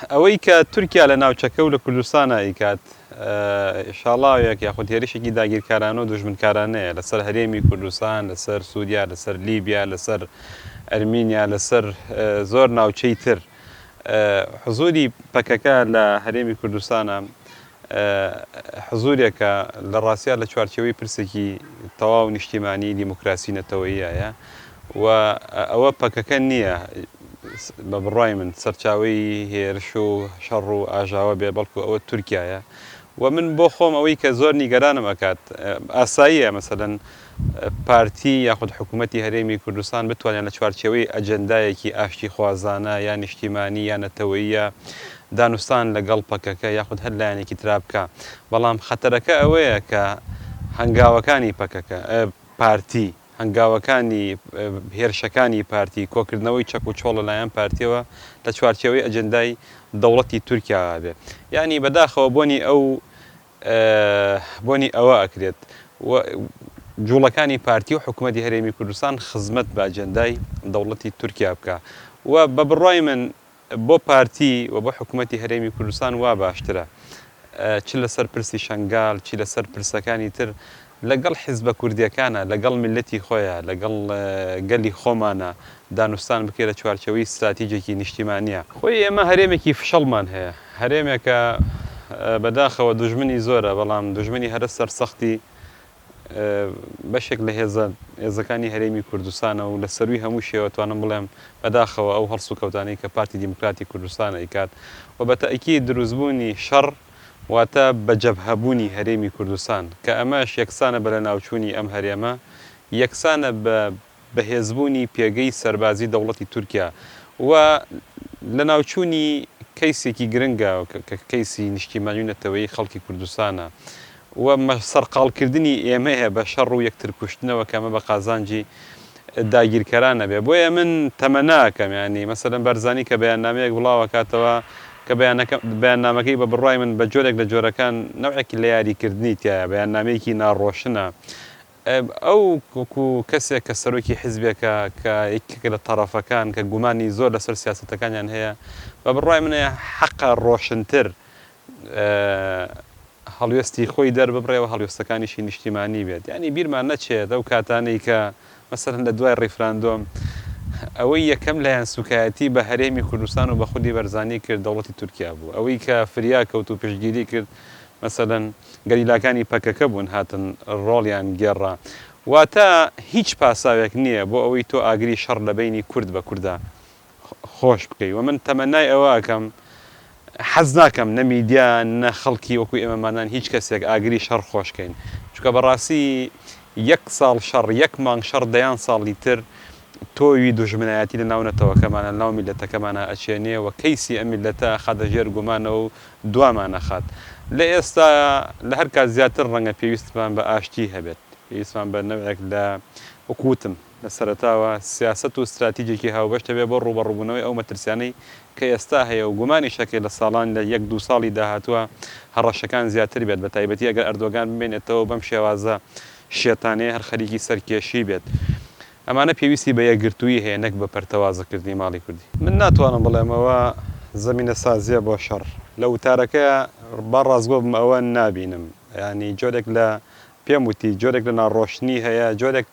ئەوەی کە تورکیا لە ناوچەکە و لە کوردستانە ئیکات ئینشاڵڵاوێک یاخود هێرشێکی داگیرکارانە و دوژمنکارانەیە لەسەر هەرێمی کوردستان، لەسەر سووریا، لەسەر لیبیا، لەسەر ئەرمینیا، لەسەر زۆر ناوچەی تر. حزوری پەکەکە لە هەرێمی کوردستانە حزورێکە لە ڕاستیە لە چوارچەوەی پرسێکی تەواو نیشتیمانی دیموکراسی نەتەوەییە و ئەوە پەکەکە نییە بە بڕای من سەرچاوی هێرش و شەڕ و ئاژاوە بێ بەڵکو ئەوە تورکایە و من بۆ خۆم ئەوەی کە زۆر نیگەرانم ئەکات ئاساییە مەسەلەن پارتی یاخود حکوومەتی هەرێمی کوردستان بتوانێت لە چوارچەوەی ئەجەندایەکی ئاشتی خوازانە یا نیشتیمانی یا نەتەوەییە دانوستان لەگەڵ پەکەکە یاخود هەر لایەنێکی ترابکە بەڵام خەتەرەکە ئەوەیە کە هەنگاوەکانی پەکەکە پارتی هەنگاوەکانی هێرشەکانی پارتی کۆکردنەوەی چەک و چۆڵ لەلایەن پارتیەوە لە چوارچەوەی ئەجەندای دەوڵەتی تورکیا بێ یعنی بەداخەوە بۆنی ئەوە ئەکرێت جوڵەکانی پارتی و حکوومەتی هەرێمی کوردستان خزمەت بە ئەجەندای دەوڵەتی تورکیا بکە و بە بڕای من بۆ پارتی و بۆ حکوومەتی هەرێمی کوردستان وا باشترە چ لەسەر پرسی شنگال چی لەسەر پرسەکانی تر لەگەڵ حیزبە کوردیەکانە لەگەڵ میلەتی خۆیان لەگەڵ گەلی خۆمانە دانوستان بکرێت لە چوارچەوەی استراتیجێکی نیشتیمانیە خۆی ئێمە هەرێمێکی فشەڵمان هەیە هەرێمێکە بەداخەوە دوژمنی زۆرە بەڵام دوژمنی هەرە سەرسەختی بەشێک لە هێزەکانی هەرێمی کوردستانە و لە سەروی هەموو شێوەتوانم بڵێم بەداخەوە ئەو هەڵسو کەوتانەی کە پارتی دیموکراتی کوردستانە ئیکات و بە تەئکید دروستبوونی شەڕ واتە بە جەبهەبوونی هەرێمی کوردستان کە ئەمەش یەکسانە بە لە ناوچوونی ئەم هەرێمە یەکسانە بە بەهێزبوونی پێگەی سەربازی دەوڵەتی تورکیا و لە ناوچوونی کەیسێکی گرنگە کە کەیسی نیشتیمانی نەتەوەیی خەڵکی کوردستانە و سەرقاڵکردنی ئێمەیە بە شەڕ و یەکتر کوشتنەوە کەمە بە قازانجی داگیرکەرانە بێ بۆیە من تەمە ناکەم ینی مەسەلەن بەرزانی کە بەیاننامەیەک بڵاو کاتەوە کە بەیاننامەکەی بە بڕای من بە جۆرێک لە جۆرەکان نەوعێکی لە یاریکردنی تایە بەیاننامەیەکی ناڕۆشنە ئەو کەسێک کە سەرۆکی حیزبێکە کە یەکێک لە تەڕەفەکان کە گومانی زۆر لەسەر سیاسەتەکانیان هەیە بە بڕای منە حەقە ڕۆشنتر هەڵوێستی خۆی دەرببڕێەوە هەڵوێستەکانیشی نیشتیمانی بێت ینی بیرمان نەچێت ئەو کاتانەی کە مەسەرەن لە دوای ڕیفراندۆم ئەوەی یەکەم لایەن سوکایەتی بە هەرێمی کوردستان و بە خودی بەرزانی کرد دەوڵەتی تورکیا بوو ئەوەی کە فریا کەوت و پشتگیری کرد مەسەلەن گەریلاکانی پەکەکە بوون هاتن ڕۆڵیان گێڕا واتە هیچ پاساوێک نییە بۆ ئەوەی تۆ ئاگری شەڕ لە بینی کورد بە کووردا خۆش بکەی و من تەمەنای ئەوە ئەکەم حەز ناکەم نە میدیا نە خەڵکی وەکو ئێمەمانان هیچ کەسێک ئاگری شەڕ خۆشکەین چونکە بەڕاستی یەک ساڵ شەڕ یەک مانگ شەڕ دەیان ساڵی تر تۆوی دوژمنایەتی لە ناو نەتەوەکەمانە ناو میلەتەکەمانە ئەچێنێ و کەیسی ئەم میلەتە خەدەژێر گومانەوە و دوامانە خات لە ئێستا لە هەر کات زیاتر ڕەنگە پێویستمان بە ئاشتی هەبێت پێویستمان بە نەوێک لە وەکوتم لە سەرەتاوە سیاست و استراتیجێکی هاوبەشتە بێ بۆ ڕوبەڕووبوونەوەی ئەو مەترسیانەی کە ئێستا هەیە و گومانی شەکێ لە ساڵان لە 1-2 ساڵی داهاتووە هەڕەشەکان زیاتر بێت بە تایبەتی ئەگەر ئەردۆگان بمێنێتەوە بەم شێوازە شێتانەیە هەر خەریکی سەرکێشی بێت ئەمانە پێویستی بە یەکگرتووی هەیە نەک بە پەرتەوازەکردنی ماڵی کوردی من ناتوانم بڵێمەوە زەمینە سازیە بۆ شەڕ لە وتارەکە با ڕازگۆ بم ئەوە نابینم ینی جۆرێک لە پێم وتی جۆرێک لە ناڕۆشنی هەیە جۆرێک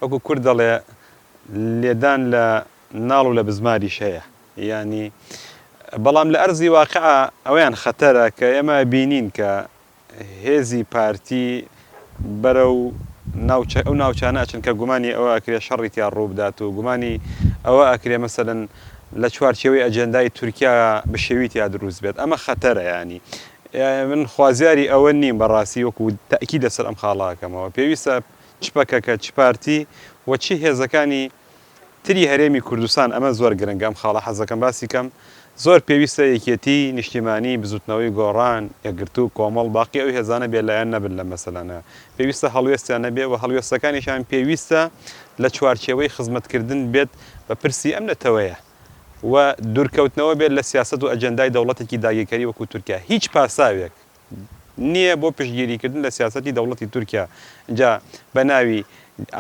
وەکو کورد دەڵێ لێدان لە ناڵ و لە بزماریش هەیە ینی بەڵام لە ئەرزی واقعە ئەویان خەتەرە کە ئێمە بینین کە هێزی پارتی بەرە و ئەو ناوچانە ئەچن کە گومانی ئەوە ئەکرێ شەڕیتیان ڕوو بدات و گومانی ئەوە ئەکرێ مەسەلەن لە چوارچێوەی ئەجەندای تورکیا بشێویتیا دروست بێت ئەمە خەتەرە ینی من خوازیاری ئەوە نیم بەڕاستی وەکو تەئکید لەسەر ئەم خاڵاکەمەوە پێویستە چ پەکەکە چ پارتی و چی هێزەکانی تری هەرێمی کوردستان ئەمە زۆر گرنگە ئەم خاڵە حەزەکەم باسی کەم زۆر پێویستە یەکێتی نیشتیمانی بزوتنەوەی گۆڕان یەکگرتو و کۆمەڵ باقی ئەو هێزانە بێ لایەن نەبن لە مەسەلانە پێویستە هەڵوێستیان نەبێ و هەڵوێستەکانیشان پێویستە لە چوارچێوەی خزمەتکردن بێت بە پرسی ئەم نەتەوەیە و دوورکەوتنەوە بێت لە سیاست و ئەجەندای دەوڵەتێکی داگیرکەری وەکو تورکیا هیچ پاساوێک نییە بۆ پشتگیریکردن لە سیاسەتی دەوڵەتی تورکیا اینجا بە ناوی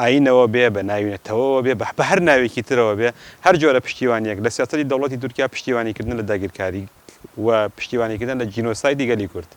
ئاینەوە بێ بە ناوینەتەوەەوە بێ بە هەر ناوێکی ترەوە بێ هەر جۆرە پشتیوانیەک لە سیاسەتی دەوڵەتی تورکیا پشتیوانیکردن لە داگیرکاری و پشتیوانیکردن لە جینۆسایدی گەلی کورد